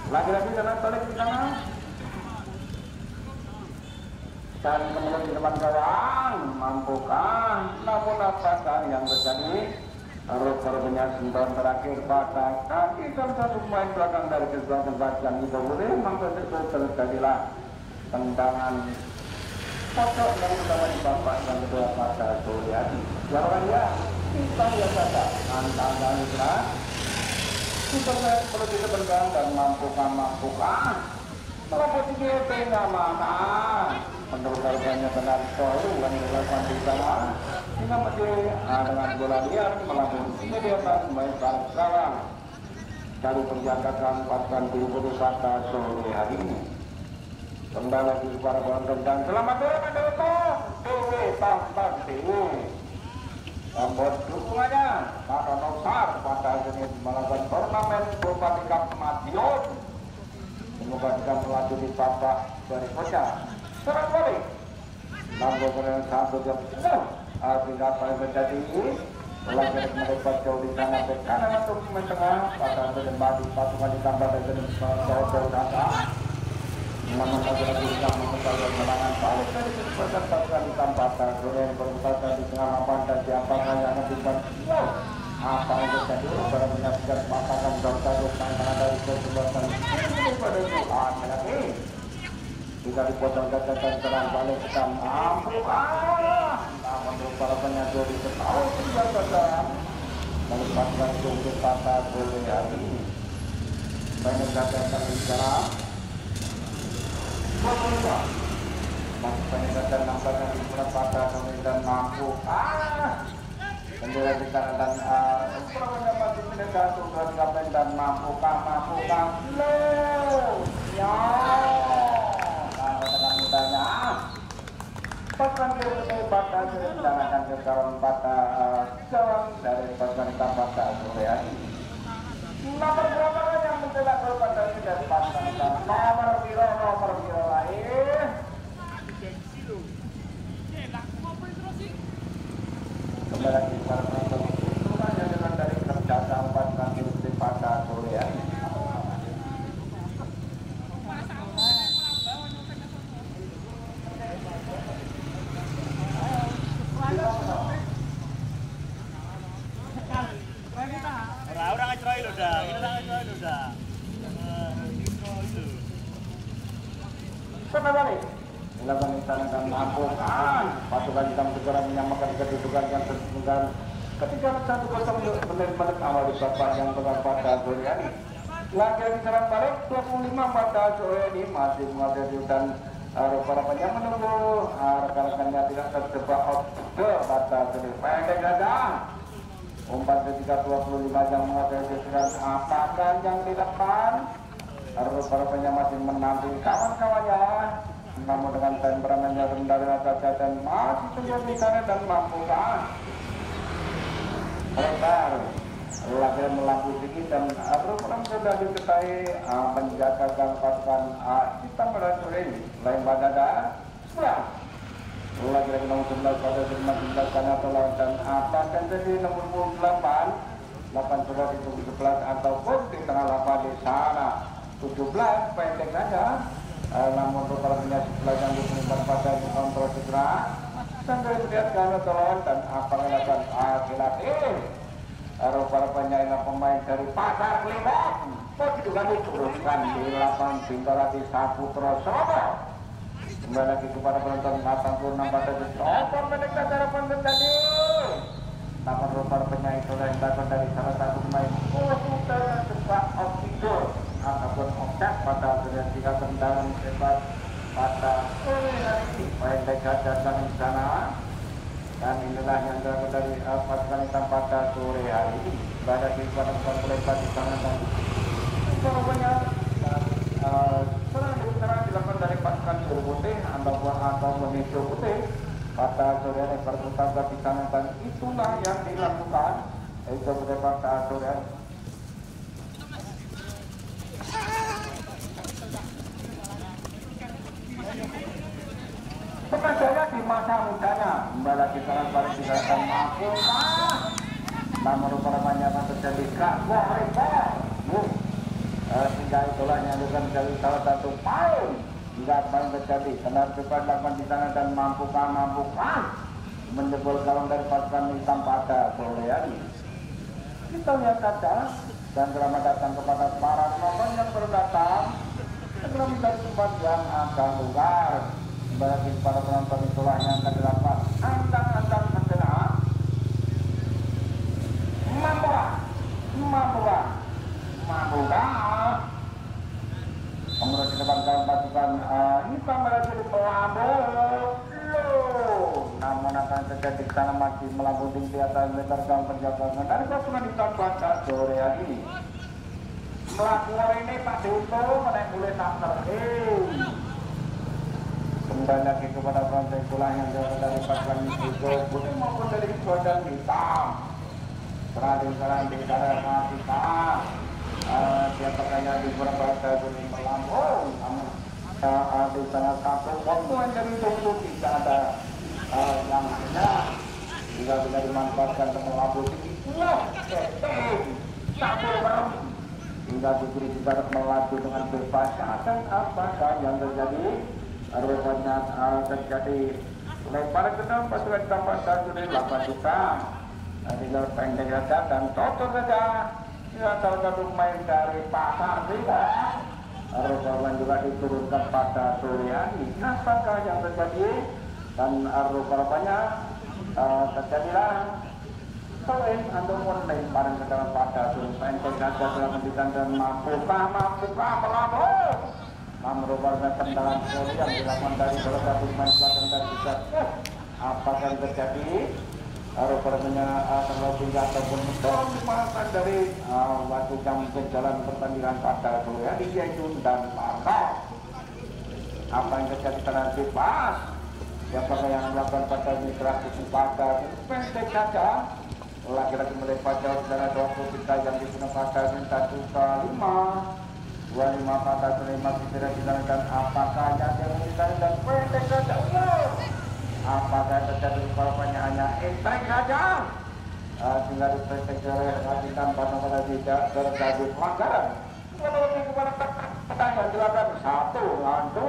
Lagi-lagi jalan balik di sana. Dan kemudian di depan gawang, mampukah? Namun apakah yang terjadi? Rupanya sentuhan terakhir pada kaki dan satu pemain belakang dari kedua tempat yang itu boleh, maka itu terjadilah tendangan pojok yang pertama di bapak yang kedua pada Suryadi. Jawabannya kita lihat saja antara Nitra. Kita perlu diterbang dan mampukah melakukan tiga mana menurut harganya benar selalu kan dilakukan di sana Sehingga masih dengan bola liar melambung sini di atas main balik sekarang dari penjagaan pasukan biru pada sore hari ini. Kembali lagi para penonton dan selamat datang Dewi Tampan Dewi. Tambah dukungannya para Nosar pada jenis melakukan turnamen Bupati Cup Madiun. Semoga bisa melaju di babak berikutnya. Serang balik. Namun yang satu jam tidak apa yang terjadi. Lagi mereka jauh di sana ke kanan atau ke tengah. Pada kembali pasukan ditambah dari jauh data. Namun lagi bisa mengetahui kemenangan balik dari kesempatan pasukan ditambah yang berpusat di tengah lapangan dan siapakah yang menentukan apa yang terjadi pada menyaksikan pasangan jauh tangan dari kesempatan pada Tuhan lagi. Jika dipotong gagasan serang balik kita mampu namun para penyadur diketahui penjagaan melepaskan jumlah pada sore hari ini. Banyak gagasan bicara penjagaan nampaknya di pada sore dan mampu bendera di kanan dan umpannya masih mendekat untuk digapai dan mampukah ya dengan mudahnya pasukan biru pada sedangkan ke kawan pada jalan dari pasukan hitam pada sore hari ini. Nomor berapa yang mencetak gol pada dari pasukan hitam? Nomor biru lain. Kembali lagi para penonton itu hanya dengan dari kerjasama pasukan biru pada sore hari ini. Orang ngecerai lho dah, kita ngecerai lho dah. Kembali dilakukan istana dan mampukan pasukan hitam segera menyamakan kedudukan yang tersebut ketika 1-0 menit awal di babak yang tengah pada sore hari. Lagi serang balik 25 pada sore ini masih menghadapi dan para menunggu rekan-rekannya tidak terjebak outdoor pada sore pendek saja. Umpan ketika 25 yang menghadapi dengan apakah yang di depan para masih menanti kawan-kawannya. Namun dengan temperamennya rendah saja dan masih terjadi sana dan mampukah Retar lagi melampu tinggi dan program sudah diketahui menjaga pasukan kita merasuri lain badada sebelah lagi nomor 11 pada 15 karena tolong dan apa akan jadi nomor 8 sudah di 11 ataupun di tengah lapangan di sana 17 pendek saja. Namun rupa-rupanya sebelah yang diperlukan pada kontrol segera sampai melihat karena tolong dan apa yang akan laki-laki rupa-rupanya ini pemain dari Pasar Kelibong begitu kan diturunkan di lapangan Bintara di Saputra Solo. Kembali lagi kepada penonton 86 pada open pendek cara penonton tadi. Namun rupa-rupanya itu dilakukan dari salah satu pemain putar sebuah optiker ataupun objek pada tiga tendangan hebat pada sore hari ini pendek dan sana. Dan inilah yang dilakukan dari pasukan hitam pada sore hari ini. Berada di pasukan lebat di sana dan rupanya serang dilakukan dari pasukan biru putih ataupun hijau putih pada sore hari berputar di sana dan itulah yang dilakukan itu pada sore hari. Pekerjanya di masa mudanya kembali lagi sekarang balik tidak akan mampu namun rupanya akan terjadi gangguan repot sehingga itulah yang akan menjadi salah satu poin hingga apa yang terjadi karena cepat lakukan di sana dan mampukan menjebol gawang dari pasukan hitam pada sore hari. Kita lihat saja dan selamat datang kepada para penonton yang baru datang segera mencari tempat yang agak luar. Bagi para penonton itulah yang akan dilakukan andang-andang menjelang mampukah kemudian di depan kawan pasukan hitam berhasil melambung namun akan terjadi sana masih meterkan penjagaan dari pasangan pada sore hari ini. Melakukan ini Pak Duto menaik mulai tak terhim. Kembali lagi kepada rantai tulang yang dari pasangan itu putih maupun dari badan hitam. Serang di daerah kita. Siapa kaya di berbahasa dunia melambung. Di salah satu kontuan dari itu tidak ada yang hanya jika bisa dimanfaatkan untuk melambung tinggi. Satu barang hingga diberi kita melaju dengan bebas. Dan apakah yang terjadi? Rupanya terjadi lempar ke dalam pasukan tambah satu dari 8 juta. Tinggal pendek saja dan cocok saja. Ya, salah satu main dari pasar tidak. Rupanya juga diturunkan pada sore hari. Apakah yang terjadi? Dan rupanya terjadilah selain untuk melempar ke dalam pada sore pendek saja dalam pendidikan dan mampukah melambung. Merupakan tendangan sore yang dilakukan dari salah satu main belakang dari bisa. Apakah yang terjadi? Rupanya terlebih ataupun dimakan dari waktu jam berjalan pertandingan pada sore hari yaitu dan Parto. Apa yang terjadi nanti pas? Siapakah yang melakukan pada mitra pada pendek saja? Lagi-lagi melepas jauh dari 23 yang digunakan pada minta juta 5. 25 pada terima tidak dijalankan. Apakah yang dilakukan dan pendek saja? Apakah terjadi rupanya hanya enteng saja? Tinggal dipendek oleh tanpa nomor tidak terjadi pelanggaran. Kalau lebih kepada pertanyaan silakan 1 lawan 2.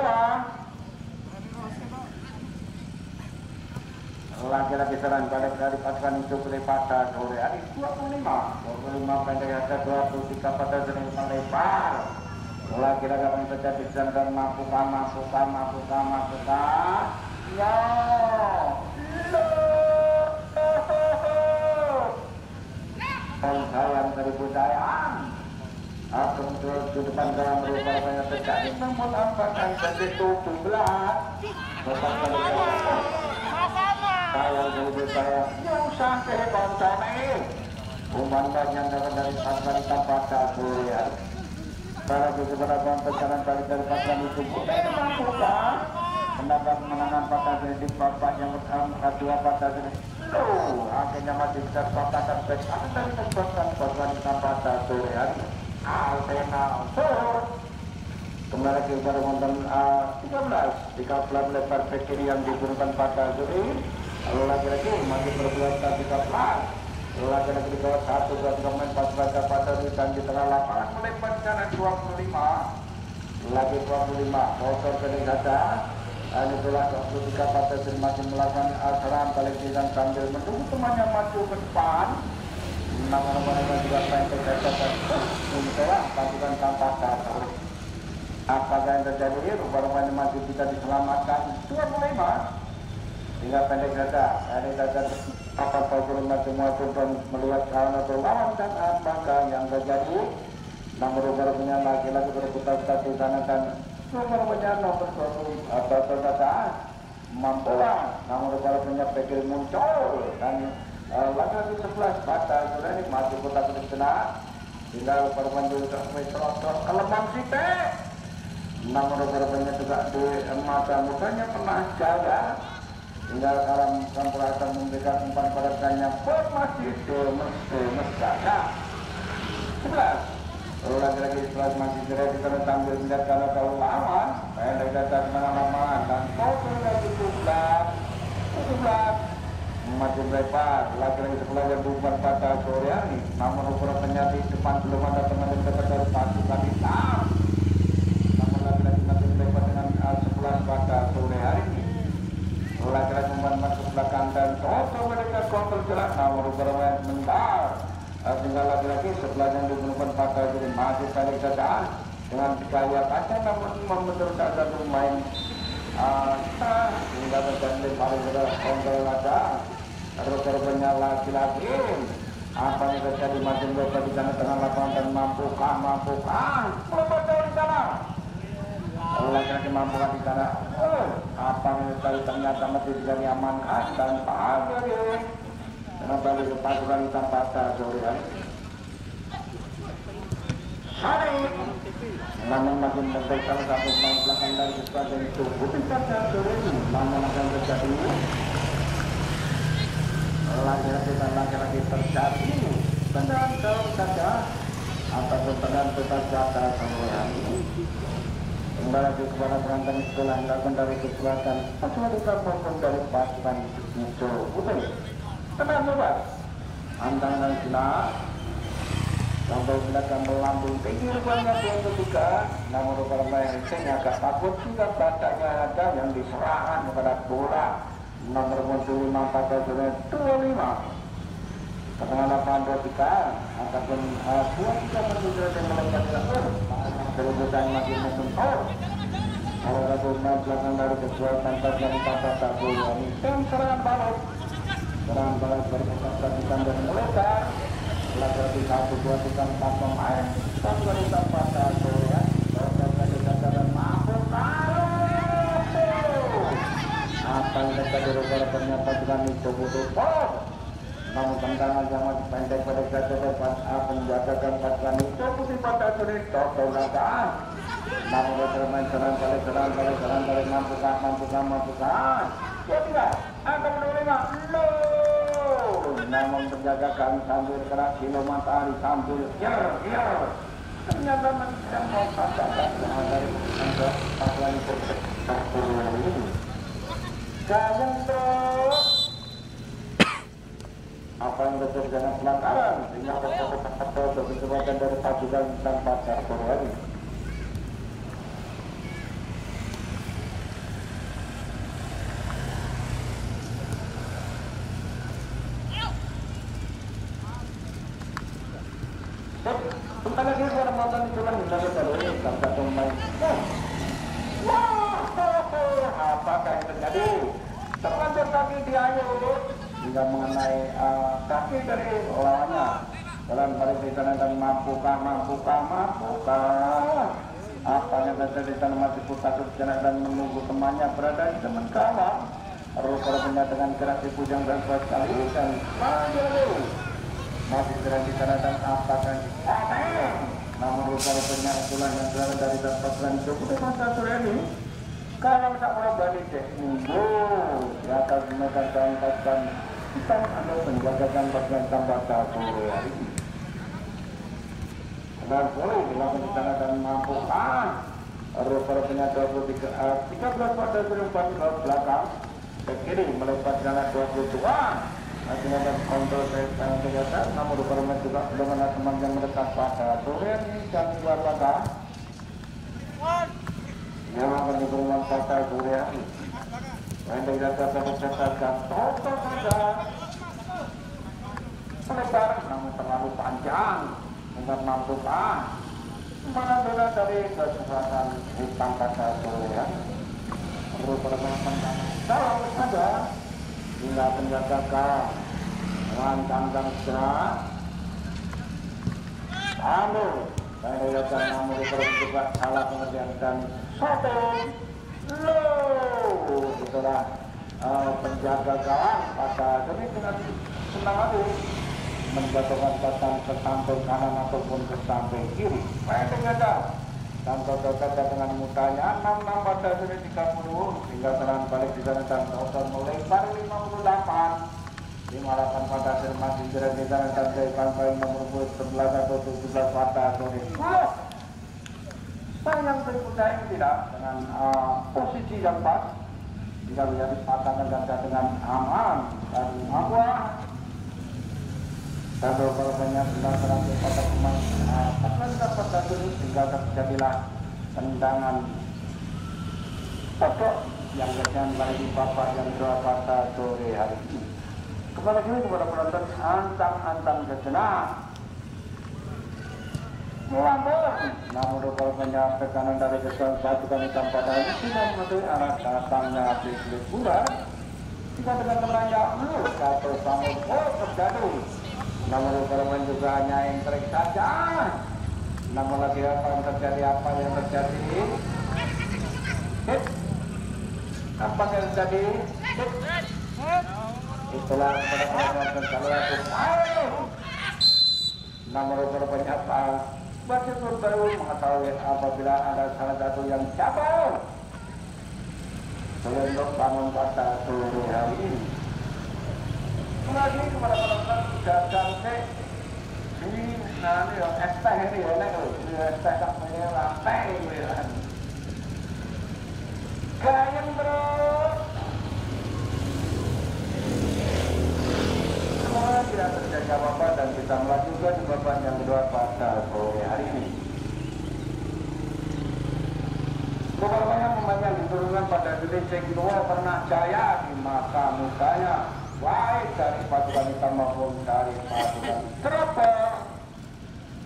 Lagi-lagi serang pada dari pasukan itu pada sore hari 25 pendek saja 23 pada sering melebar. Lagi-lagi apa yang terjadi dan mampukah. Ya, sayang dari budayaan. Aku muncul di depan dalam rupanya terjadi namun apakah begitu belah. Sayang dari budaya. Yang sampai koncone. Umumnya yang dari pasukan pada sore. Para kepada pecahan dari pasukan itu bukan mampukah. Mendapat menangan pada kredit bapak yang berangkat 2 pada kredit. Akhirnya masih bisa sepakatan pecahan dari pasukan pada sore hari. Arsenal kembali lagi kepada konten 13 lebar back kiri yang digunakan pada sore. Lalu lagi-lagi masih berbuat 13. Lagi-lagi di bawah 1 2 3 main pasukan pada sore dan di tengah lapangan melebar sana 25. Lagi 25 motor kering saja. Itulah 23 partai masih melakukan serangan balik dan sambil menunggu temannya maju ke depan. Namun mereka juga pendek dan untuk pasukan tanpa dasar. Apakah yang terjadi? Rupanya masih bisa diselamatkan 25. Hingga pendek saja. Ada saja apa pasukan semua pun melihat kawan atau lawan dan apakah yang terjadi? Namun rupanya lagi-lagi berputar di sana dan nomornya nomor 20 atau saudara mampulah namun rupanya pikir muncul dan lagi 11 pada sudah ini masih kota kena tinggal perempuan juga terus kelemang site namun rupanya juga di mata mukanya pernah jaga tinggal dalam perasaan memberikan umpan pada tanya masih jaga 11. Lalu lagi-lagi setelah masih jerat kita sambil melihat kalau lawan pendek datang tengah lapangan dan total lagi 17 masih lebar lagi-lagi sebelah yang bukan pada sore hari namun rupanya di depan belum ada teman yang dekat dari pasukan hitam namun lagi-lagi masih lebar dengan 11 pada sore hari ini lagi-lagi membantu ke belakang dan total mereka kontrol jelas namun rupanya mental tinggal lagi-lagi sebelah yang digunakan pada jadi masih balik saja dengan gaya kaca namun membentur saja main hingga terjadi paling sudah kontrol saja rupanya lagi-lagi apa yang terjadi masih lebar di sana tengah lapangan dan mampukah melebar dari sana lagi-lagi mampukah di sana apa yang terjadi ternyata masih bisa diamankan dan pagi kembali ke pasukan hitam pada sore hari. Namun makin mendekat salah satu pemain belakang dari kesempatan itu bukan pada sore ini, namun akan terjadi lagi terjadi tendangan jauh saja ataupun tendangan bebas saja sore hari. Kembali kepada penonton setelah dilakukan dari kekuatan pasukan hitam maupun dari pasukan hijau putih. Tenang bebas, antangan silat sampai belakang melambung tinggi rupanya yang ketiga. Namun rupanya yang agak takut juga badannya ada yang diserahkan kepada bola nomor 25 pada zona 25. Pertengahan lapangan 23 ataupun 23 menunjukkan yang melompat ke atas. Kerubutan makin menyentuh. Kalau ada main belakang dari kekuatan terjadi pada satu ini dan serangan balas. Serangan balas berkekuatan dan melebar. Lagi satu dua tiga empat pemain. Satu kita pada Korea. Dan mampu taruh. Apa yang terjadi rupanya ternyata dengan itu butuh pos. Namun tendangan yang masih pendek pada saat depan menjagakan pasukan itu putih pada sulit total lakukan. Namun bermain serang balik mampukah. Ya tidak, angka menerima namun penjagakan sambil keras kilo matahari sambil ternyata tidak mau pasangan dari pasukan itu ini. Jangan terus apa yang terjadi dengan pelanggaran sehingga atau kesempatan dari pasukan tanpa Korea ini. Kembali lagi ke Ramadan itu lah kita ketahui salah satu pemain. Apakah yang terjadi? Terlanjur kaki diayun hingga mengenai kaki dari lawannya. Dalam balik di sana dan mampukah. Apa yang terjadi di sana masih putar dan menunggu temannya berada di teman kawan. Rupanya dengan keras dipujang dan kuat sekali dan lanjut. Masih berada di sana dan apakah namun rupanya itulah yang berada dari dapatan cukup masa sore ini. Kalau tak mau balik minggu di atas memegang pasukan hitam atau penjagaan pasukan tambah satu hari ini. Dan boleh dilakukan di sana dan mampukah. Rupanya 13 pada 24 belakang ke kiri melepas jalan 22. Artinya ada kontrol kegiatan, namun rupanya juga belum ada teman yang mendekat pada sore ini dan luar belakang. Yang akan diberikan pada sore hari. Yang dikatakan tercatatkan total saja melebar, namun terlalu panjang untuk mampukah. Mana beda dari kesempatan hitam pada sore hari. Rupanya kalau ada hingga penjagaan melancangkan segera lalu saya lihatkan namun juga salah pengertian dan satu itulah penjaga gawang pada jadi dengan senang hati menjatuhkan pasukan ke samping kanan ataupun ke samping kiri. Baik ternyata dan total dengan mutanya 66 pada sini 30 hingga serangan balik di sana dan total melebar 58 pada sini masih di sana dan sampai nomor 11 atau 17 pada sore. Sayang berikutnya ini tidak dengan posisi yang pas jika menjadi pasangan ganda dengan aman dan awal. Dan rupanya sedang pada pemain akan dapat satu hingga terjadilah tendangan pokok yang akan bagi bapak yang dua pada sore hari ini. Kembali lagi kepada penonton antang sejenak. Melambung, namun rupanya tekanan dari kesalahan pasukan hitam pada ini tidak mematuhi arah datangnya Bisnis Bulan. Jika dengan temannya atau sambut terjadi. Namun rupanya juga hanya yang trik saja. Namun lagi apa yang terjadi? Apa yang terjadi? Apa yang terjadi? Setelah mendapatkan kalau nomor berapa baca baru mengetahui apabila ada salah satu yang jatuh untuk bangun pada sore hari ini. Lagi kepada penonton gagal ini nanti yang ST ini ya nek ST tak punya lantai ini ya. Gayeng terus. Semoga tidak terjadi apa-apa dan kita melanjutkan di babak yang kedua pada sore hari ini. Beberapa pemain yang diturunkan pada detik kedua pernah jaya di masa mudanya, baik dari pasukan hitam maupun dari pasukan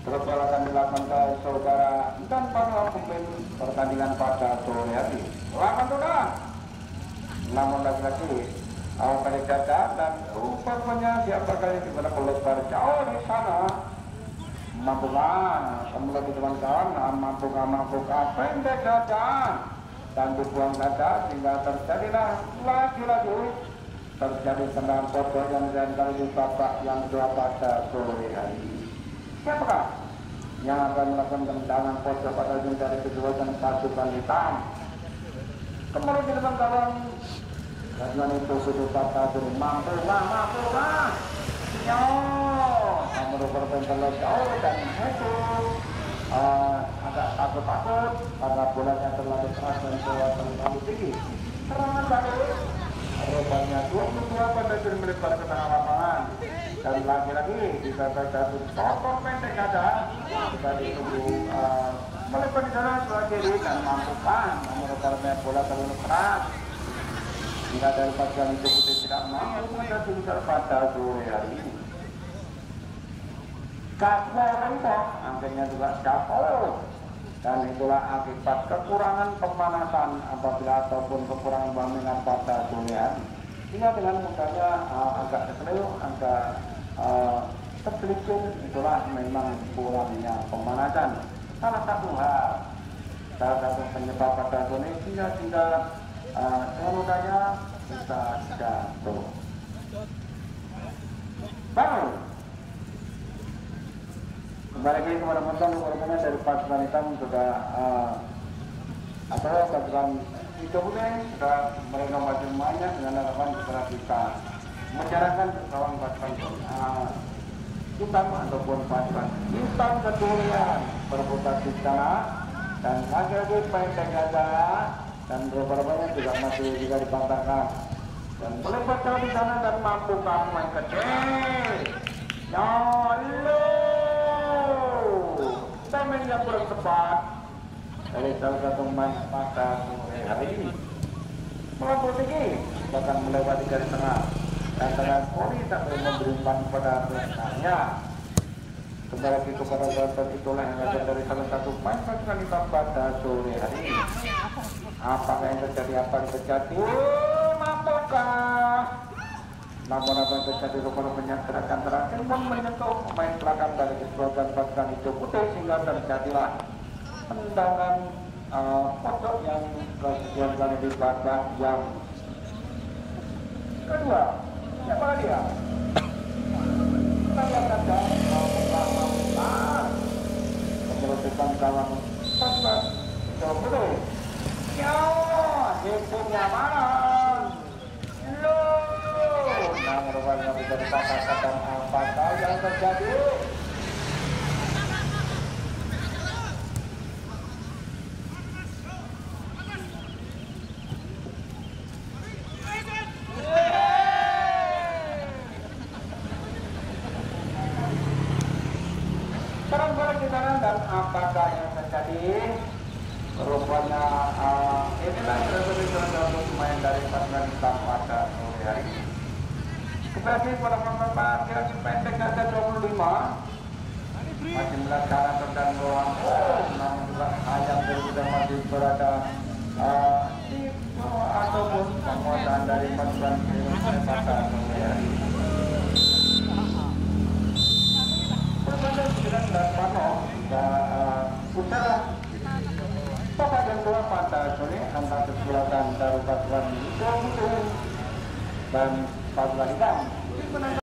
Treble akan dilakukan ke saudara dan para pemain pertandingan pada sore hari. Lawan sudah, namun lagi-lagi awal kali gagal dan rupanya siapa kali di mana pelebar jauh di sana. Mampukah, semula di teman-teman, mampukah, pendek saja dan dibuang saja sehingga terjadilah lagi-lagi terjadi tendangan pojok yang dan kali di babak yang kedua pada sore hari ini. Siapakah yang akan melakukan tendangan pojok pada ujung dari kedua dan pasukan hitam? Kembali di depan kawan, dengan itu sudut kata mampukah. Nomor berpengaruh jauh dan itu agak takut-takut karena bolanya terlalu keras dan terlalu tinggi. Serangan balik rupanya 22 pada juri melebar ke tengah lapangan dan lagi-lagi bisa terjadi sokong pendek ada bisa ditunggu melebar di sana sebelah kiri dan mampukah nomor karena bola terlalu keras jika dari pasukan itu putih tidak mampu menjadi pada sore hari ini. Gagal rentok, akhirnya juga jatuh dan itulah akibat kekurangan pemanasan apabila ataupun kekurangan bangunan pada sore hari. Sehingga dengan mudahnya agak keselio, agak tergelincir, itulah memang kurangnya pemanasan. Salah satu penyebab pada sore sehingga dengan mudahnya bisa jatuh. Baru kembali lagi kepada penonton dari pasukan hitam sudah pasukan hijau putih sudah merenovasi mainnya dengan harapan segera bisa menjalankan kawan pasukan hitam ataupun pasukan hitam ketulian berputar di sana dan lagi-lagi pendek saja dan beberapa juga masih juga dibantahkan dan melepas di sana dan mampu main kecil. Temen yang kurang tepat dari salah satu pemain pada sore hari ini melampaui tinggi bahkan melewati garis tengah dan dengan Poli tak memberi umpan kepada rekannya. Kembali lagi kepada Walter itulah yang ada dari salah satu pemain pasukan hitam pada sore hari ini. Apakah yang terjadi, apa yang terjadi? Mampukah? Namun apa yang terjadi rupanya gerakan terakhir pun menyentuh pemain belakang dari keseluruhan pasukan hijau putih sehingga terjadilah tendangan pojok yang kesekian kali di babak yang kedua. Siapa dia? Kita lihat saja mampukah kemerutukan kawan pasukan hijau putih. Ya, hitungnya mana? Nah, rupanya bisa dikatakan apakah yang terjadi? Barang-barang di sana dan apakah yang terjadi? Rupanya inilah salah pemain dari pasukan hitam pada sore hari ini. Kembali pada pemain kira pendek ada 25 masih melaksanakan tendang ruang namun juga ayam juga masih berada di ataupun penguasaan dari pasukan pada sore hari ini. Berbeda dengan Darmano dan Utara babak yang kedua pada sore antara kesulatan dari pasukan hijau dan pasukan hitam.